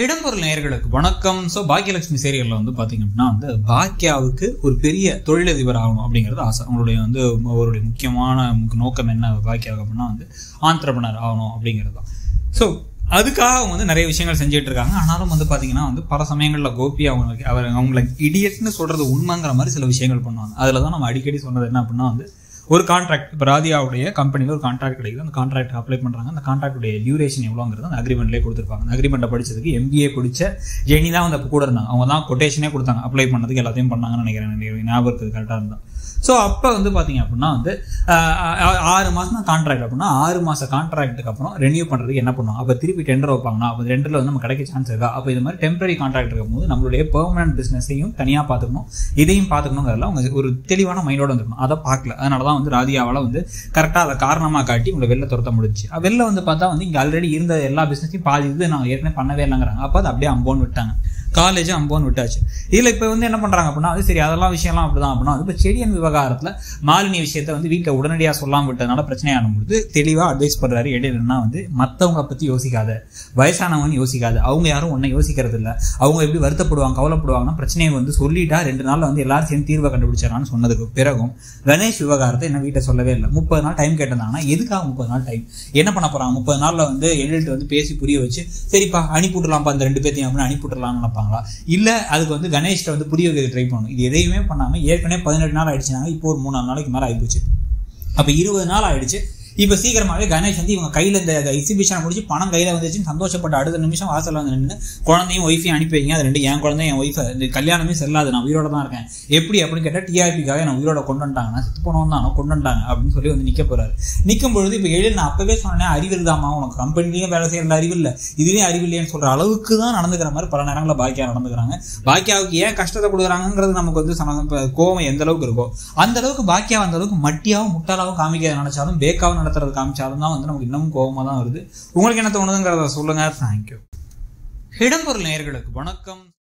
இடம்பொருள் நேயர்களுக்கு வணக்கம். ஸோ பாக்கியலட்சுமி சீரியல்ல பாத்தீங்கன்னா பாக்கியாவுக்கு ஒரு பெரிய தொழிலதிபர் ஆகணும் அப்படிங்கிறது ஆசை. அவங்களுடைய அவருடைய முக்கியமான நோக்கம் என்ன பாக்கியாவுக்கு அப்படின்னா ஆந்திரப்ரனர் ஆகணும் அப்படிங்கிறது தான். ஸோ அதுக்காக அவங்க நிறைய விஷயங்கள் செஞ்சுட்டு இருக்காங்க. ஆனாலும் பாத்தீங்கன்னா பல சமயங்கள்ல கோபி அவங்களை இடியட்னு சொல்றது உண்மைங்கிற மாதிரி சில விஷயங்கள் பண்ணுவாங்க. அதுலதான் நம்ம அடிக்கடி சொன்னது என்ன அப்படின்னா ஒரு கான்ட்ராக்ட், இப்போ ராதியாவுடைய கம்பெனியில் ஒரு கான்ட்ராக்ட் கிடைக்குது. அந்த கான்ட்ராக்ட் அப்ளை பண்ணுறாங்க. அந்த கான்ட்ராக்டுடைய டியூரேஷன் எவ்வளோங்கிறது அந்த அக்ரிமெண்ட்லேயே கொடுத்துருப்பாங்க. அந்த அக்ரிமெண்ட்டை படிச்சதுக்கு MBA படிச்ச ஜெனி தான் அப்போ கூட இருந்தாங்க. அவங்க தான் கொட்டேஷனே கொடுத்தாங்க. அப்ளை பண்ணதுக்கு எல்லாத்தையும் பண்ணாங்கன்னு நினைக்கிறேன். ஞாபகத்துக்கு கரெக்டாக இருந்தால். ஸோ அப்போ பார்த்தீங்க அப்படின்னா 6 மாதம் தான் கான்ட்ராக்ட். அப்படின்னா 6 மாத கான்ட்ராக்டுக்கு அப்புறம் ரெனியூ பண்ணுறதுக்கு என்ன பண்ணுவோம்? அப்போ திருப்பி டெண்டர் வைப்பாங்கன்னா அப்போ டெண்டரில் நம்ம கிடைக்க சான்ஸ் இருக்கா? அப்போ இது மாதிரி டெம்பரரி கான்ட்ராக்ட் இருக்கும்போது நம்மளுடைய பெர்மனன்ட் பிஸ்னஸையும் தனியாக பார்த்துக்கணும், இதையும் பார்த்துக்கணுங்கிறதுல அவங்க ஒரு தெளிவான மைண்டோட வந்துருக்கணும். அதை பார்க்கல. அதனால தான் ராதியாவால் கரெக்டாக அதை காரணமாக காட்டி உங்களை வெளில துரத்த முடிச்சு. வெளில பார்த்தா இங்கே ஆல்ரெடி இருந்த எல்லா பிஸ்னஸையும் பாதி நான் ஏற்கனவே பண்ணவே இல்லைங்கிறாங்க. அப்போ அது அப்படியே அம்போன்னு விட்டாங்க. காலேஜ் அம்போன்னு விட்டாச்சு. இதில் இப்போ என்ன பண்ணுறாங்க அப்படின்னா சரி அதெல்லாம் விஷயம்லாம் அப்படிதான் அப்படின்னா இப்போ செடியன் விவகாரத்தில் மாலினி விஷயத்த வீட்டில் உடனடியாக சொல்லாமல் விட்டதுனால பிரச்சனையான பொழுது தெளிவாக அட்வைஸ் பண்ணுறாரு. இடையிலன்னா மற்றவங்களை பற்றி யோசிக்காத, வயசானவங்கன்னு யோசிக்காது, அவங்க யாரும் ஒன்றை யோசிக்கிறது இல்லை, அவங்க எப்படி வருத்தப்படுவாங்க கவலைப்படுவாங்கன்னா பிரச்சனையை சொல்லிட்டா 2 நாளில் எல்லாரும் சேர்ந்து தீர்வை கண்டுபிடிச்சாரான்னு சொன்னதுக்கு பிறகும் கணேஷ் விவகாரத்தை என்ன வீட்டை சொல்லவே இல்லை. 30 நாள் டைம் கேட்டிருந்தாங்கன்னா எதுக்காக 30 நாள் டைம்? என்ன பண்ண போகிறாங்க? 30 நாளில் எழில்ட்டு பேசி புரிய வச்சு சரிப்பா அனுப்பிவிடலாம்ப்பா அந்த 2 பேர்த்தையும் அப்படின்னு அனுப்பிவிடலாம்னு நினைப்பாங்க. இல்ல அதுக்கு கணேஷ்ட புரிய வைக்க ட்ரை பண்ணணும். இது எதையுமே பண்ணாம ஏற்கனவே 18 நாள் ஆயிடுச்சுனாங்க. இப்போ ஒரு 3-4 நாளைக்கு மேல ஆயிப்போச்சு. அப்ப 20 நாள் ஆயிடுச்சு. இப்ப சீக்கிரமாவே கணேஷ் இவங்க கையில இந்த எக்ஸிபிஷனை முடிச்சு பணம் கையில வந்துச்சுன்னு சந்தோஷப்பட்ட அடுத்த நிமிஷம் வாசல்ல நின்று குழந்தையும் ஒய்ஃபையும் அனுப்பி வைங்க, அது 2 என் குழந்தை என் ஒய்ஃபை, இந்த கல்யாணமே செல்லாது, நான் உயிரோட தான் இருக்கேன் எப்படி அப்படின்னு கேட்டா TRPக்காக நான் உயிரோட கொண்டு வந்துட்டாங்க, நான் செத்து போனவன் தான் கொண்டு வந்துட்டாங்க அப்படின்னு சொல்லி நிக்க போறாரு. நிற்கும் பொழுது இப்ப எழில் நான் அப்பவே சொன்னேன் அறிவியல் தாமா, உனக்கு கம்பெனிலையும் வேலை செய்யற அறிவு இல்லை, இதுவே அறிவில்லைன்னு சொல்ற அளவுக்கு தான் நடந்துக்கிற மாதிரி பல நேரங்களில் பாக்கியா நடந்துக்கிறாங்க. பாக்கியாவுக்கு ஏன் கஷ்டத்தை கொடுக்குறாங்கிறது நமக்கு கோவம் எந்த அளவுக்கு இருக்கோ அந்த அளவுக்கு பாக்கியா அந்த அளவுக்கு மட்டியாவும் முட்டாளாவும் காமிக்க நினைச்சாலும் பேக்காவும் நடத்துறது காமிச்சாலும் தான் நமக்கு இன்னமும் கோபமா தான் வருது. உங்களுக்கு என்ன தோணுதுங்கிறத சொல்லுங்க. தேங்க்யூ. இடம்பொருள் நேயர்களுக்கு வணக்கம்.